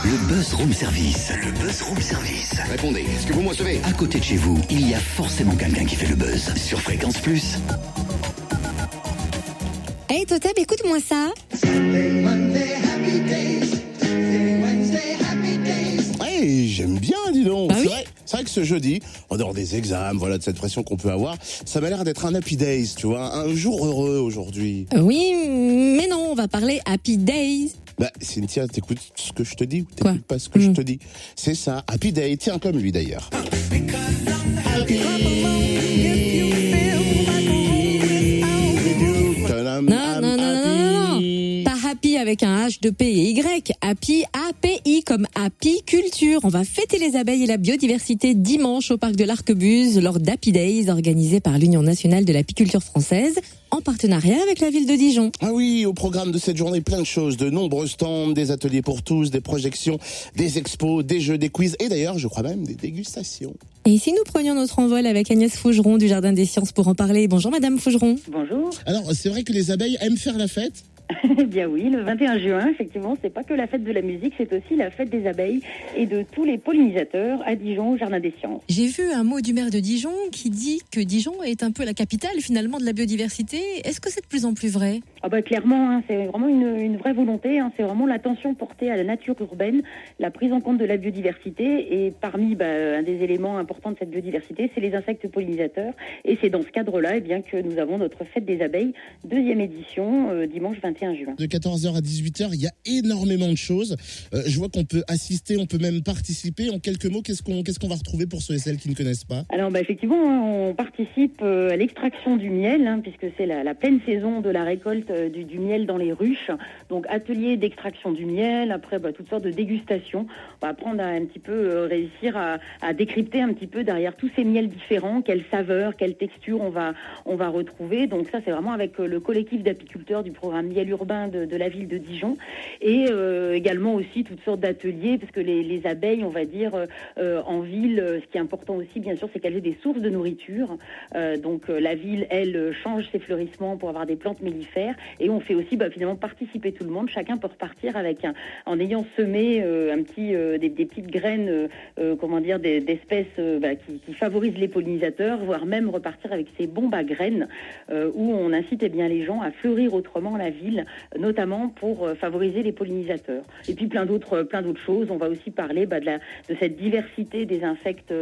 Le Buzz Room Service. Le Buzz Room Service. Répondez, est-ce que vous me recevez? À côté de chez vous, il y a forcément quelqu'un qui fait le buzz. Sur Fréquence Plus. Hey Totem, écoute-moi ça. Hey, j'aime bien, dis donc. Bah oui. C'est vrai que ce jeudi, en dehors des examens, voilà, de cette pression qu'on peut avoir, ça m'a l'air d'être un happy days, tu vois, un jour heureux aujourd'hui. Oui, mais non, on va parler Happy Days. Bah, Cynthia, t'écoutes ce que je te dis ou Quoi t'écoutes pas ce que je te dis? C'est ça, happy day, tiens, comme lui d'ailleurs. Non. Pas happy avec un H, de P et Y. Happy, A-P-I, comme apiculture. On va fêter les abeilles et la biodiversité dimanche au parc de l'Arquebuse lors d'Happy Days organisé par l'Union nationale de l'apiculture française en partenariat avec la ville de Dijon. Ah oui, au programme de cette journée, plein de choses, de nombreux stands, des ateliers pour tous, des projections, des expos, des jeux, des quiz et d'ailleurs, je crois même, des dégustations. Et si nous prenions notre envol avec Agnès Fougeron du Jardin des Sciences pour en parler? Bonjour Madame Fougeron. Bonjour. Alors, c'est vrai que les abeilles aiment faire la fête? Eh bien oui, le 21 juin, effectivement, c'est pas que la fête de la musique, c'est aussi la fête des abeilles et de tous les pollinisateurs à Dijon, au Jardin des Sciences. J'ai vu un mot du maire de Dijon qui dit que Dijon est un peu la capitale finalement de la biodiversité. Est-ce que c'est de plus en plus vrai? Ah bah clairement, hein, c'est vraiment une vraie volonté, hein, c'est vraiment l'attention portée à la nature urbaine, la prise en compte de la biodiversité et parmi un des éléments importants de cette biodiversité, c'est les insectes pollinisateurs et c'est dans ce cadre-là bien que nous avons notre fête des abeilles, 2e édition, dimanche 21 juin. De 14h à 18h, il y a énormément de choses. Je vois qu'on peut assister, on peut même participer. En quelques mots, qu'est-ce qu'on va retrouver pour ceux et celles qui ne connaissent pas? Alors effectivement, hein, on participe à l'extraction du miel, hein, puisque c'est la pleine saison de la récolte du miel dans les ruches. Donc atelier d'extraction du miel, après toutes sortes de dégustations. On va apprendre à un petit peu réussir à décrypter un petit peu derrière tous ces miels différents, quelle saveur, quelle texture on va retrouver. Donc ça c'est vraiment avec le collectif d'apiculteurs du programme Miel urbain de la ville de Dijon et également aussi toutes sortes d'ateliers parce que les abeilles, on va dire en ville, ce qui est important aussi bien sûr c'est qu'elles aient des sources de nourriture. Donc la ville elle change ses fleurissements pour avoir des plantes mellifères et on fait aussi finalement participer tout le monde. Chacun peut repartir avec en ayant semé des petites graines d'espèces qui favorisent les pollinisateurs, voire même repartir avec ces bombes à graines où on incite les gens à fleurir autrement la ville, notamment pour favoriser les pollinisateurs. Et puis plein d'autres choses. On va aussi parler de cette diversité des insectes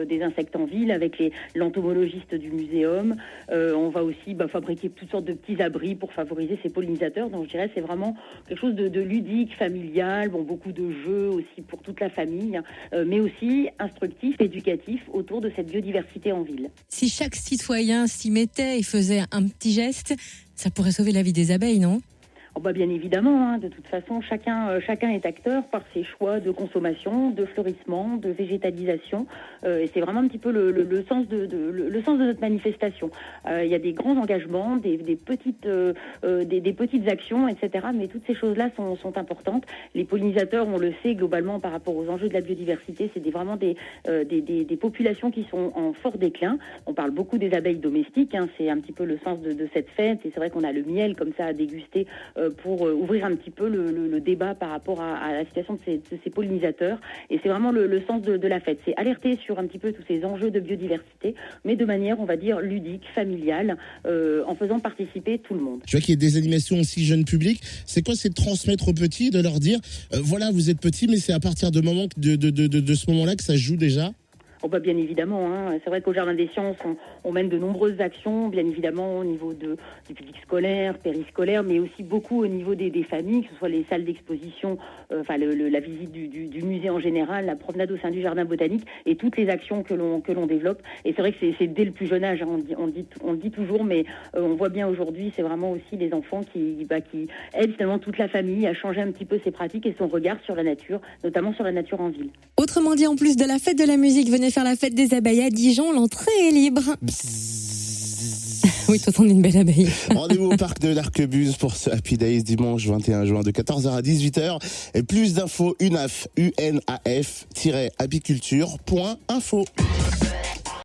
en ville avec l'entomologiste du muséum. On va aussi fabriquer toutes sortes de petits abris pour favoriser ces pollinisateurs. Donc je dirais c'est vraiment quelque chose de ludique, familial, beaucoup de jeux aussi pour toute la famille, mais aussi instructif, éducatif autour de cette biodiversité en ville. Si chaque citoyen s'y mettait et faisait un petit geste, ça pourrait sauver la vie des abeilles, non? Bien évidemment, hein, de toute façon, chacun est acteur par ses choix de consommation, de fleurissement, de végétalisation. Et c'est vraiment un petit peu le sens de notre manifestation. Il y a des grands engagements, des petites actions, etc. Mais toutes ces choses-là sont importantes. Les pollinisateurs, on le sait globalement par rapport aux enjeux de la biodiversité, c'est vraiment des populations qui sont en fort déclin. On parle beaucoup des abeilles domestiques, hein, c'est un petit peu le sens de cette fête. Et c'est vrai qu'on a le miel comme ça à déguster pour ouvrir un petit peu le débat par rapport à la situation de ces pollinisateurs. Et c'est vraiment le sens de la fête. C'est alerter sur un petit peu tous ces enjeux de biodiversité, mais de manière, on va dire, ludique, familiale, en faisant participer tout le monde. Tu vois qu'il y a des animations aussi jeunes publics. C'est quoi? C'est de transmettre aux petits, de leur dire, voilà, vous êtes petits, mais c'est à partir de ce moment-là que ça se joue déjà? Bien évidemment, hein. C'est vrai qu'au Jardin des Sciences, on mène de nombreuses actions, bien évidemment au niveau du public scolaire, périscolaire, mais aussi beaucoup au niveau des familles, que ce soit les salles d'exposition, la visite du musée en général, la promenade au sein du jardin botanique et toutes les actions que l'on développe. Et c'est vrai que c'est dès le plus jeune âge, hein. On le dit toujours, mais on voit bien aujourd'hui, c'est vraiment aussi les enfants qui aident finalement toute la famille à changer un petit peu ses pratiques et son regard sur la nature, notamment sur la nature en ville. Autrement dit, en plus de la fête de la musique, venez faire la fête des abeilles à Dijon, l'entrée est libre. Oui, toi, t'en es une belle abeille. Rendez-vous au parc de l'Arquebuse pour ce Happy Days dimanche 21 juin de 14h à 18h. Et plus d'infos, unaf-apiculture.info.